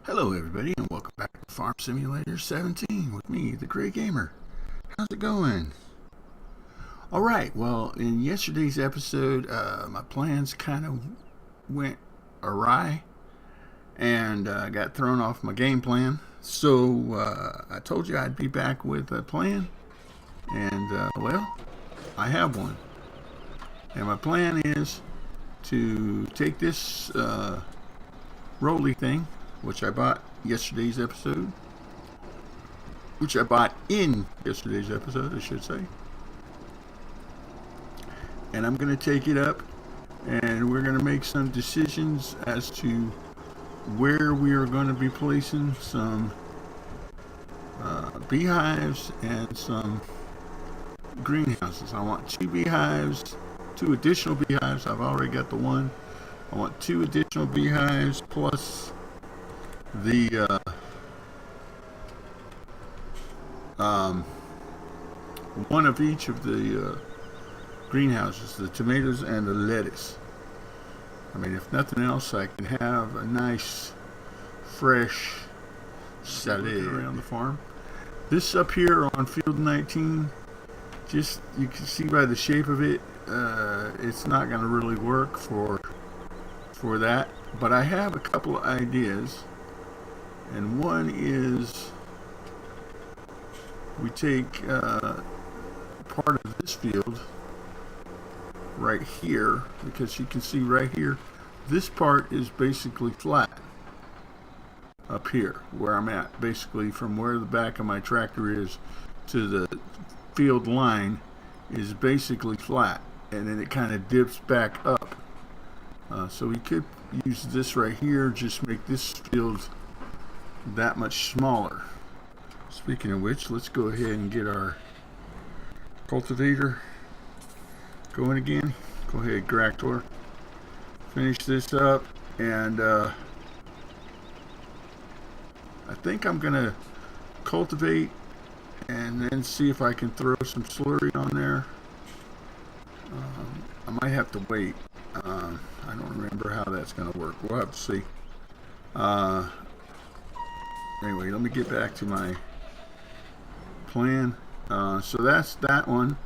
Hello everybody and welcome back to Farm Simulator 17 with me, TheGrayGamer. How's it going? Alright, well in yesterday's episode my plans kind of went awry and I got thrown off my game plan. So I told you I'd be back with a plan and well, I have one. And my plan is to take this rollie thing, which I bought in yesterday's episode, I should say. And I'm going to take it up and we're going to make some decisions as to where we are going to be placing some beehives and some greenhouses. I want two additional beehives. I've already got the one. I want two additional beehives plus the one of each of the greenhouses, the tomatoes and the lettuce. I mean, if nothing else, I can have a nice fresh salad around the farm. This up here on field 19, just you can see by the shape of it, it's not going to really work for that. But I have a couple of ideas. And one is we take part of this field right here, because you can see right here, this part is basically flat up here where I'm at. Basically from where the back of my tractor is to the field line is basically flat, and then it kind of dips back up. So we could use this right here, just make this field that much smaller. Speaking of which, let's go ahead and get our cultivator going again. Go ahead, Gractor. Finish this up, and I think I'm gonna cultivate and then see if I can throw some slurry on there. I might have to wait. I don't remember how that's gonna work. We'll have to see. Anyway, let me get back to my plan. So that's that one.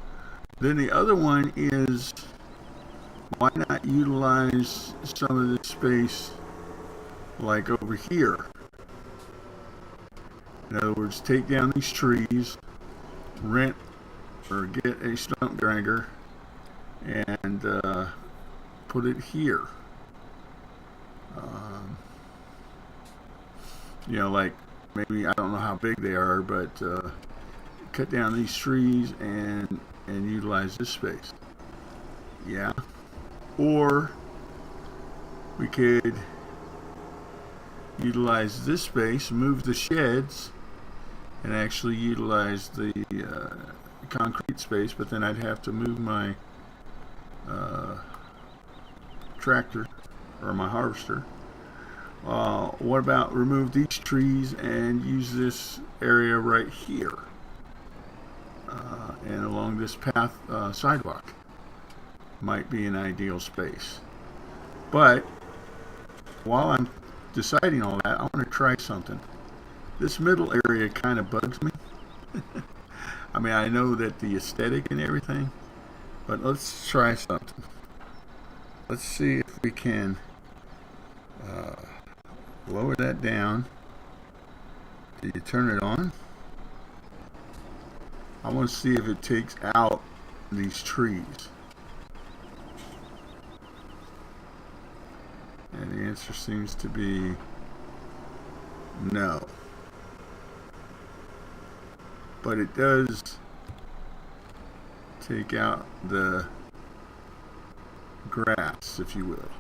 Then the other one is, why not utilize some of this space like over here? In other words, take down these trees, rent or get a stump grinder and put it here. You know, like maybe, I don't know how big they are, but cut down these trees and utilize this space. Yeah. Or we could utilize this space, move the sheds, and actually utilize the concrete space, but then I'd have to move my tractor or my harvester. What about remove these trees and use this area right here and along this path sidewalk might be an ideal space. But while I'm deciding all that, I want to try something. This middle area kind of bugs me. I mean, I know that the aesthetic and everything, but let's try something. Let's see if we can lower that down. Do you turn it on? I want to see if it takes out these trees. And the answer seems to be no. But it does take out the grass, if you will.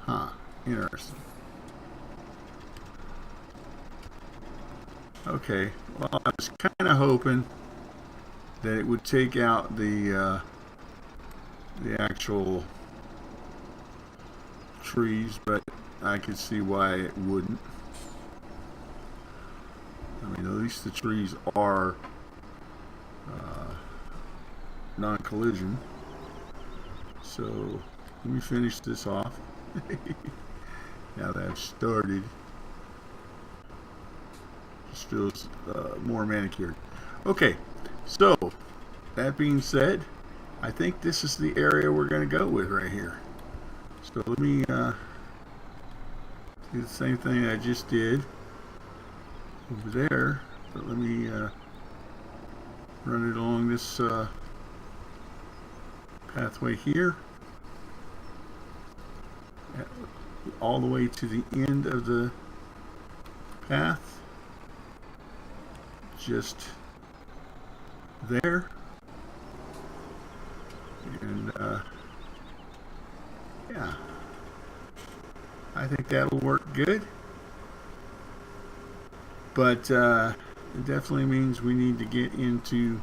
Huh, interesting. Okay, well, I was kind of hoping that it would take out the actual trees, but I could see why it wouldn't. I mean, at least the trees are non-collision. So let me finish this off. Now that I've started, feels more manicured. Okay, so that being said, I think this is the area we're going to go with right here. So let me do the same thing I just did over there, but let me run it along this pathway here, all the way to the end of the path, just there. And yeah, I think that'll work good, but it definitely means we need to get into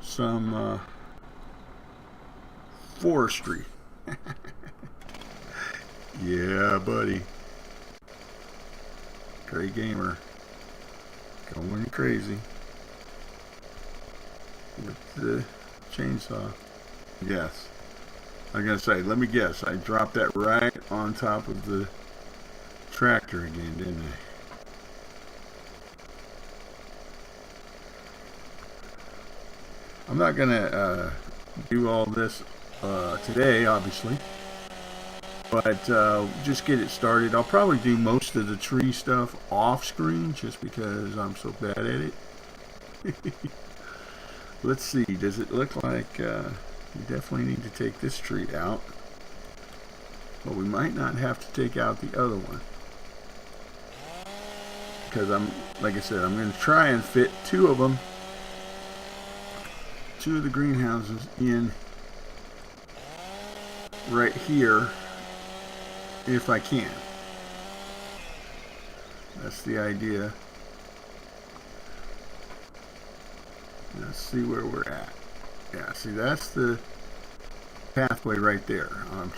some forestry. Yeah, buddy. Gray Gamer going crazy with the chainsaw. Yes. I'm gonna say, let me guess, I dropped that right on top of the tractor again, didn't I? I'm not gonna do all this today, obviously, but just get it started. I'll probably do most of the tree stuff off screen just because I'm so bad at it. Let's see, does it look like we definitely need to take this tree out, but we might not have to take out the other one, because like I said, I'm going to try and fit two of them, two of the greenhouses in right here if I can. That's the idea. Let's see where we're at. Yeah, see, that's the pathway right there. I'm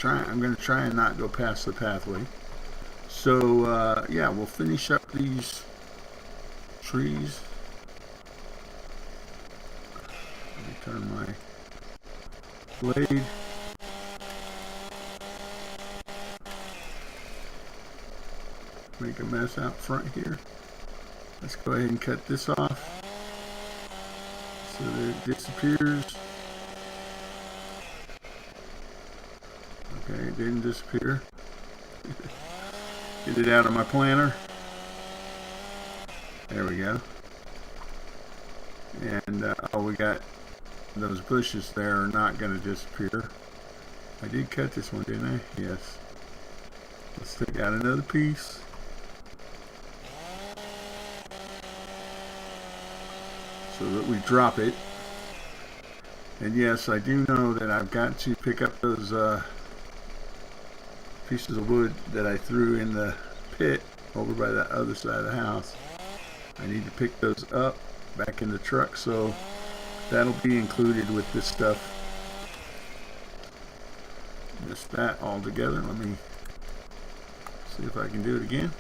going to try and not go past the pathway. So yeah, we'll finish up these trees. Let me turn my blade. Make a mess out front here. Let's go ahead and cut this off so that it disappears. Okay, it didn't disappear. Get it out of my planter. There we go. And oh, we got those bushes there are not going to disappear. I did cut this one, didn't I? Yes. Let's take out another piece. So that we drop it. And yes, I do know that I've got to pick up those pieces of wood that I threw in the pit over by the other side of the house. I need to pick those up back in the truck, so that'll be included with this stuff. Missed that all together. Let me see if I can do it again.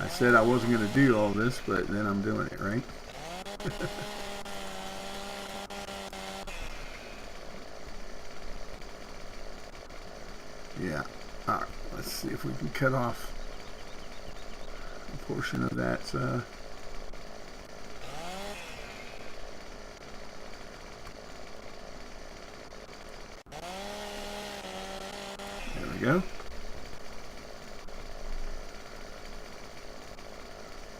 I said I wasn't going to do all this, but then I'm doing it, right? Yeah. Alright, let's see if we can cut off a portion of that. There we go.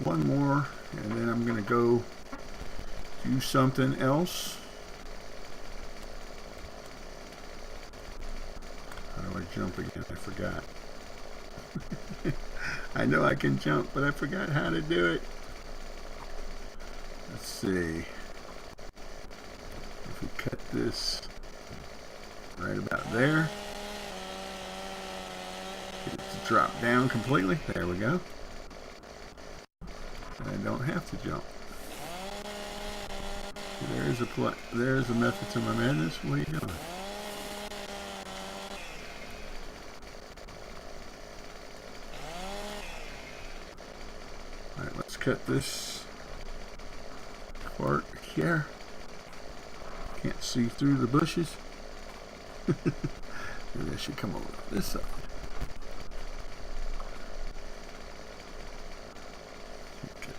One more, and then I'm going to go do something else. How do I jump again? I forgot. I know I can jump, but I forgot how to do it. Let's see. If we cut this right about there, get it to drop down completely. There we go. I don't have to jump. There's a method to my madness. What are you doing? Alright, let's cut this part here. Can't see through the bushes. Maybe I should come over on this side.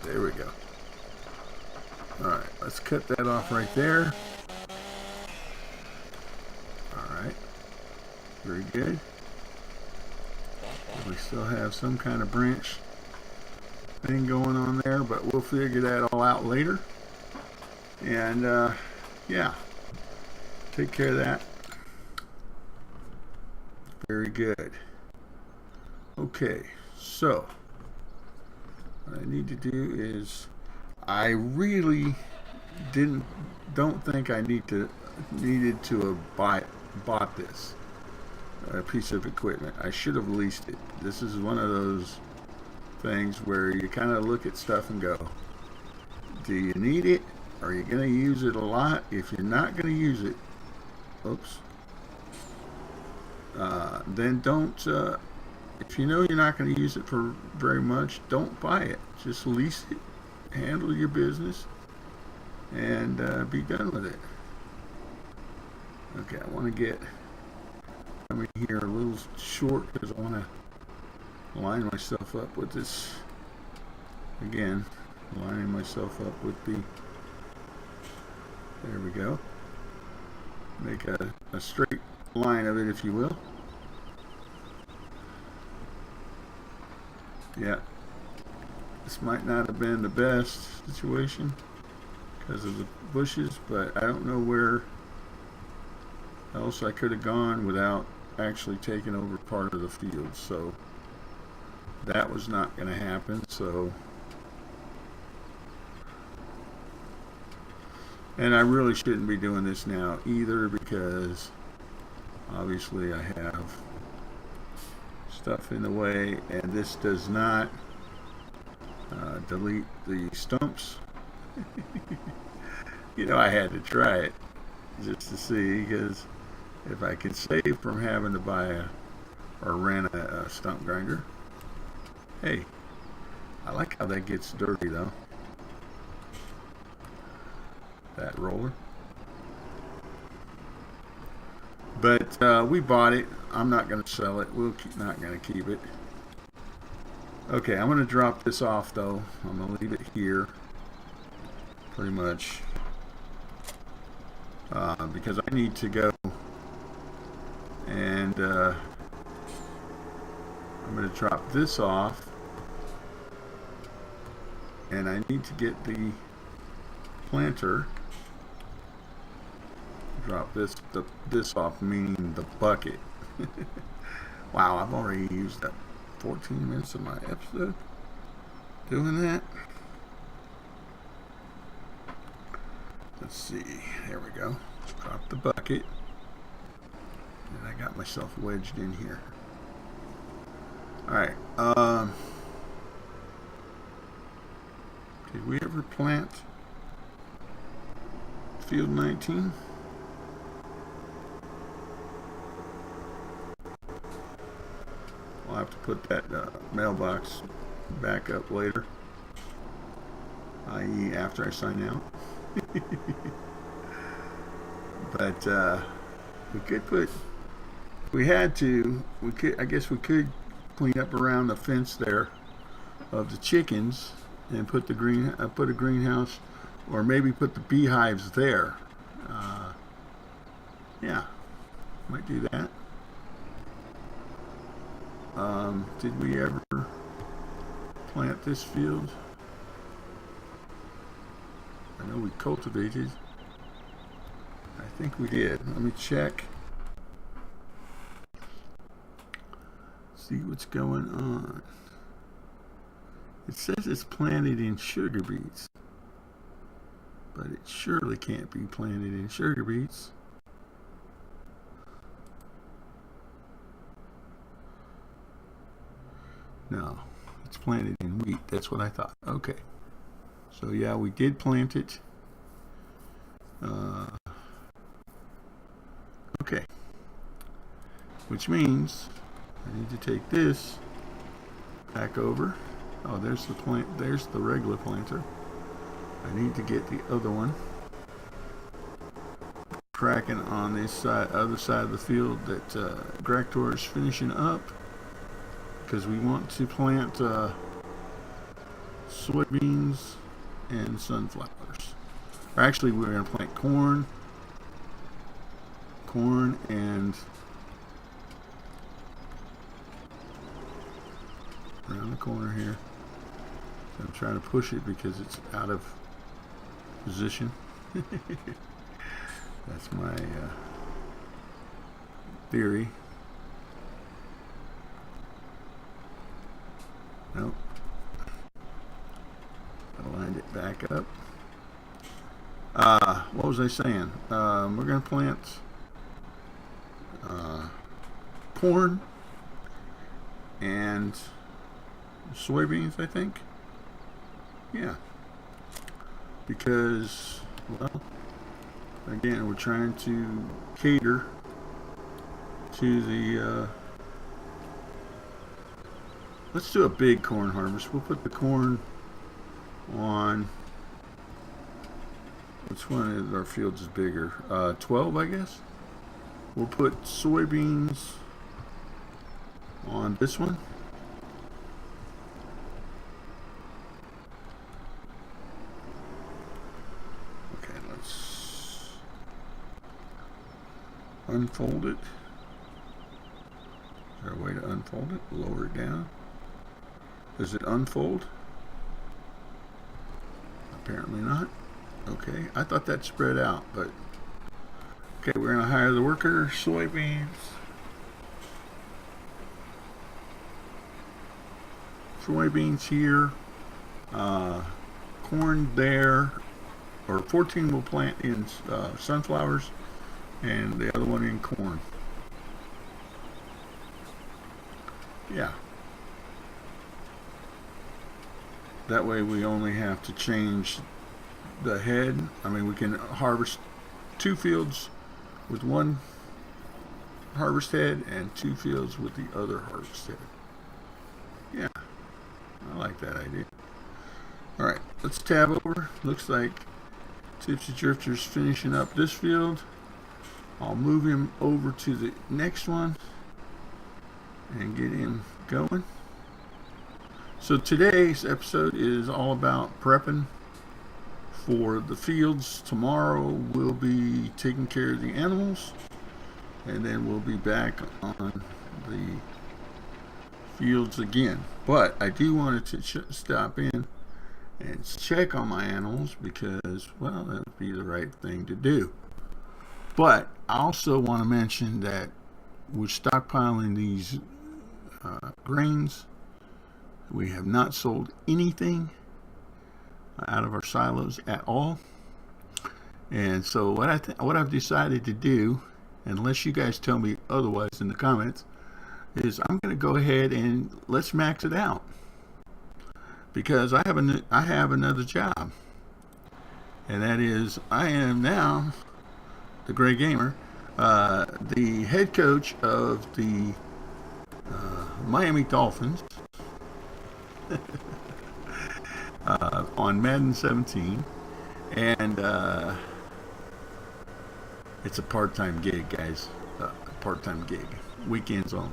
There we go. Alright, let's cut that off right there. Alright. Very good. We still have some kind of branch thing going on there, but we'll figure that all out later. And yeah, take care of that. Very good. Okay, so what I need to do is, I really don't think I needed to have bought this piece of equipment. I should have leased it. This is one of those things where you kind of look at stuff and go, do you need it? Are you going to use it a lot? If you're not going to use it, oops, then don't, if you know you're not going to use it for very much, don't buy it. Just lease it, handle your business, and be done with it. Okay, I want to get coming here a little short because I want to line myself up with this again, lining myself up with the, there we go, make a straight line of it, if you will. Yeah, this might not have been the best situation because of the bushes, but I don't know where else I could have gone without actually taking over part of the field. So that was not going to happen. So, and I really shouldn't be doing this now either, because obviously I have stuff in the way, and this does not delete the stumps. You know, I had to try it just to see, because if I could save from having to buy or rent a stump grinder. Hey, I like how that gets dirty though, that roller. But we bought it. I'm not going to sell it. We're not going to keep it. Okay, I'm going to drop this off though. I'm going to leave it here pretty much because I need to go, and I'm going to drop this off, and I need to get the planter. Drop this off, meaning the bucket. Wow, I've already used up 14 minutes of my episode doing that. Let's see, there we go. Drop the bucket, and I got myself wedged in here. Alright, did we ever plant field 19? I'll have to put that mailbox back up later, i.e. after I sign out. But we could put, if we had to, we could, I guess we could clean up around the fence there of the chickens and put the put a greenhouse, or maybe put the beehives there. Yeah, might do that. Did we ever plant this field? I know we cultivated. I think we did. Let me check. See what's going on. It says it's planted in sugar beets, but it surely can't be planted in sugar beets. No, it's planted in wheat. That's what I thought. Okay. So yeah, we did plant it. Okay. Which means I need to take this back over. Oh, there's the plant. There's the regular planter. I need to get the other one cracking on this side, other side of the field that Gractor is finishing up, because we want to plant soybeans and sunflowers. Or actually, we're going to plant corn and around the corner here. So I'm trying to push it because it's out of position. That's my theory. Nope. I lined it back up. What was I saying? We're going to plant corn and soybeans, I think. Yeah. Because, well, again, we're trying to cater to the let's do a big corn harvest. We'll put the corn on, which one of our fields is bigger? 12, I guess. We'll put soybeans on this one. Okay, let's unfold it. Is there a way to unfold it? Lower it down. Does it unfold? Apparently not. Okay, I thought that spread out, but okay, we're gonna hire the worker. Soybeans, here, corn there, or 14 will plant in sunflowers, and the other one in corn. Yeah. That way we only have to change the head. I mean, we can harvest 2 fields with one harvest head and 2 fields with the other harvest head. Yeah, I like that idea. Alright, let's tab over. Looks like Tipsy Drifter's finishing up this field. I'll move him over to the next one and get him going. So today's episode is all about prepping for the fields. Tomorrow we'll be taking care of the animals, and then we'll be back on the fields again. But I do want to stop in and check on my animals because, well, that would be the right thing to do. But I also want to mention that we're stockpiling these grains. We have not sold anything out of our silos at all. And so what I've decided to do, unless you guys tell me otherwise in the comments, is I'm going to go ahead and let's max it out, because I have another job, and that is I am now the Gray Gamer, the head coach of the Miami Dolphins on Madden 17, and it's a part-time gig, guys. Part-time gig, weekends only.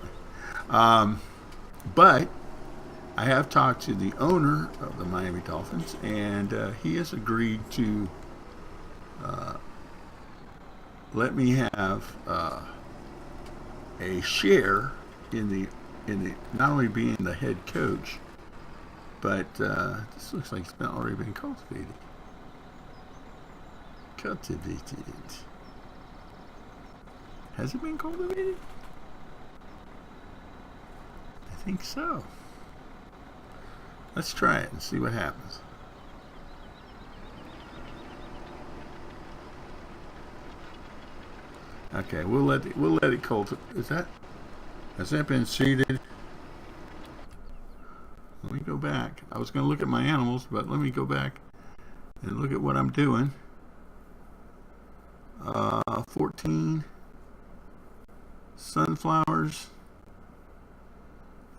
But I have talked to the owner of the Miami Dolphins, and he has agreed to let me have a share in the not only being the head coach, but this looks like it's already been cultivated. Has it been cultivated? I think so. Let's try it and see what happens. Okay, we'll let it cultivate. Has that been seeded? Let me go back. I was going to look at my animals, but let me go back and look at what I'm doing. 14 sunflowers.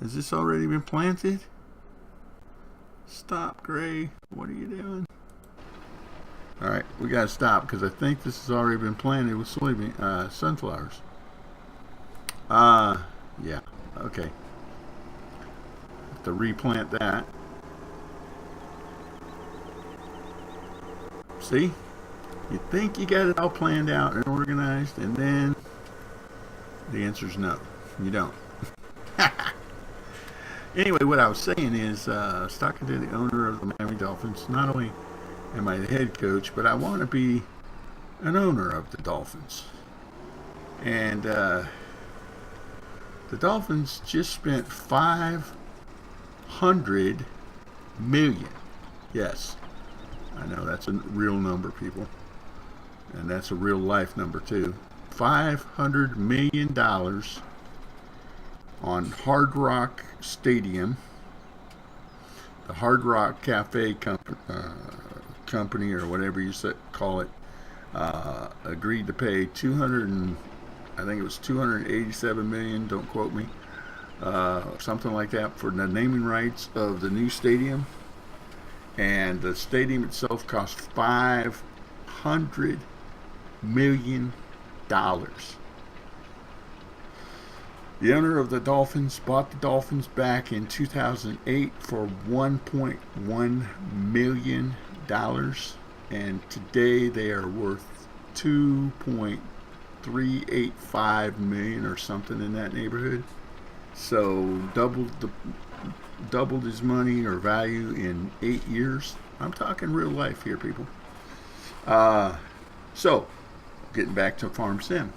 Has this already been planted? Stop, Gray. What are you doing? Alright, we gotta stop because I think this has already been planted with sunflowers. Yeah, okay. Have to replant that. See? You think you got it all planned out and organized, and then the answer is no. You don't. Anyway, what I was saying is, I was talking to the owner of the Miami Dolphins. Not only am I the head coach, but I want to be an owner of the Dolphins. And the Dolphins just spent $500 million. Yes, I know that's a real number, people. And that's a real life number, too. $500 million on Hard Rock Stadium. The Hard Rock Cafe company, or whatever you call it, agreed to pay I think it was $287 million, don't quote me, something like that, for the naming rights of the new stadium. And the stadium itself cost $500 million. The owner of the Dolphins bought the Dolphins back in 2008 for $1.1 million, and today they are worth $2.385 million or something in that neighborhood. So doubled his money or value in 8 years. I'm talking real life here, people. So getting back to Farm Sim.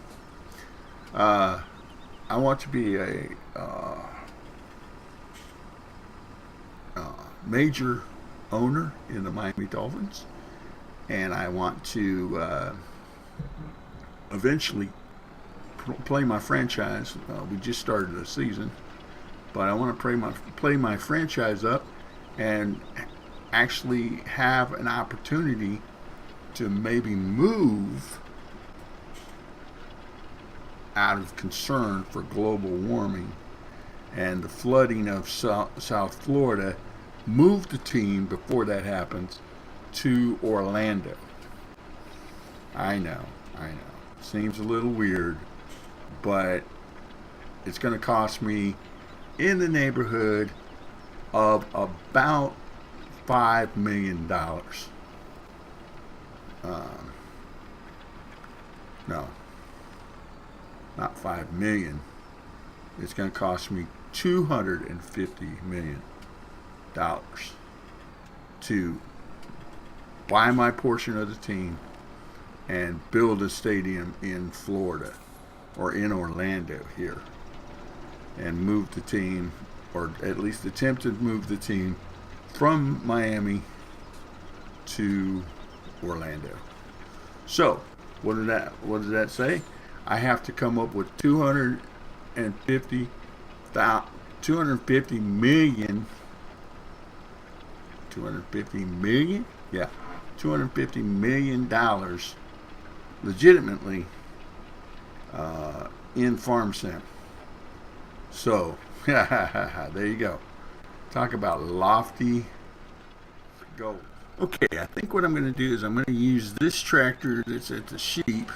I want to be a major owner in the Miami Dolphins, and I want to eventually play my franchise. We just started the season, but I want to play my franchise up and actually have an opportunity to maybe move out of concern for global warming and the flooding of South Florida, move the team before that happens to Orlando. I know. Seems a little weird, but it's going to cost me in the neighborhood of about $5 million. No. Not $5 million. It's going to cost me $250 million to buy my portion of the team and build a stadium in Florida or in Orlando here, and move the team, or at least attempt to move the team from Miami to Orlando. So what does that say? I have to come up with $250 million. Yeah, $250 million legitimately in Farm Sim. So there you go. Talk about lofty goals. Okay, I think what I'm going to do is I'm going to use this tractor that's at the sheep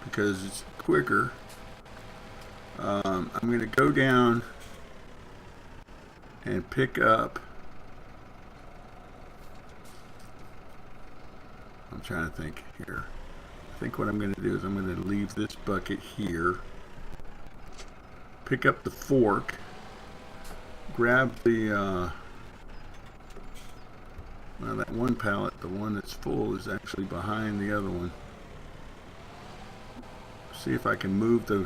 because it's quicker. I'm going to go down and pick up. I'm trying to think here. I think what I'm going to do is I'm going to leave this bucket here, pick up the fork, grab the well, that one pallet, the one that's full, is actually behind the other one. See if I can move the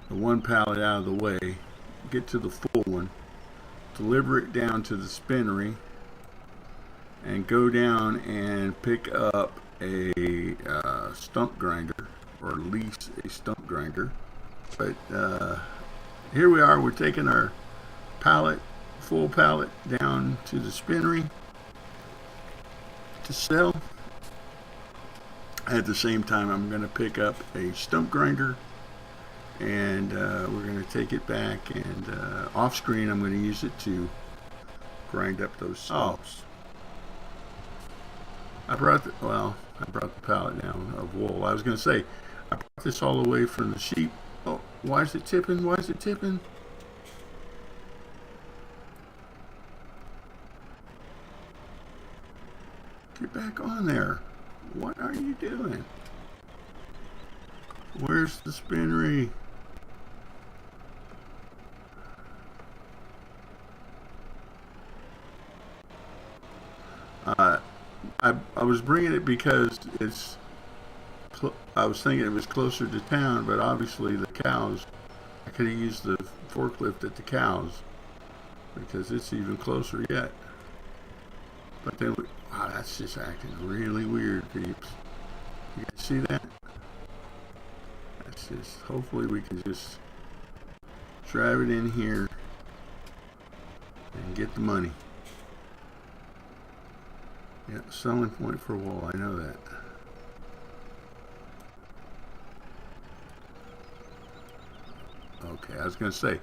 one pallet out of the way, get to the full one, deliver it down to the spinnery, and go down and pick up a stump grinder, or lease a stump grinder. But here we are, we're taking our full pallet down to the spinnery to sell. At the same time, I'm going to pick up a stump grinder, and we're going to take it back, and off screen I'm going to use it to grind up those stumps. I brought the pallet down of wool. I was going to say, I brought this all the way from the sheep. Oh, why is it tipping? Why is it tipping? Get back on there. What are you doing? Where's the spinnery? I was bringing it because I was thinking it was closer to town, but obviously the cows, I could have used the forklift at the cows because it's even closer yet. But then, wow, that's just acting really weird, peeps. You guys see that? That's just, hopefully we can just drive it in here and get the money. Yeah, selling point for wool, I know that. Okay, I was going to say,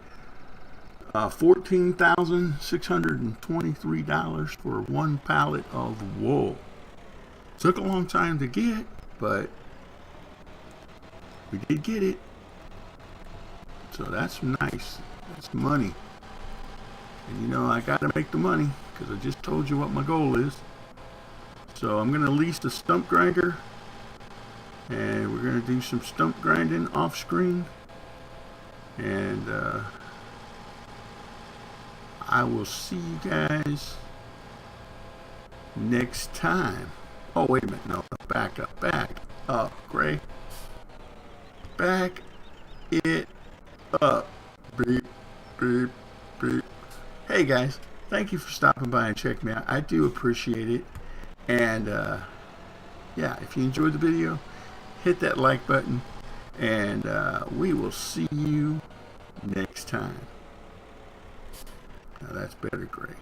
$14,623 for one pallet of wool. Took a long time to get, but we did get it. So that's nice. That's money. And you know, I got to make the money because I just told you what my goal is. So I'm going to lease the stump grinder, and we're going to do some stump grinding off screen. And I will see you guys next time. Oh, wait a minute. No, back up, Gray. Back it up. Beep, beep, beep. Hey, guys. Thank you for stopping by and checking me out. I do appreciate it. And, yeah, if you enjoyed the video, hit that like button. And we will see you next time. Now that's better, Gray.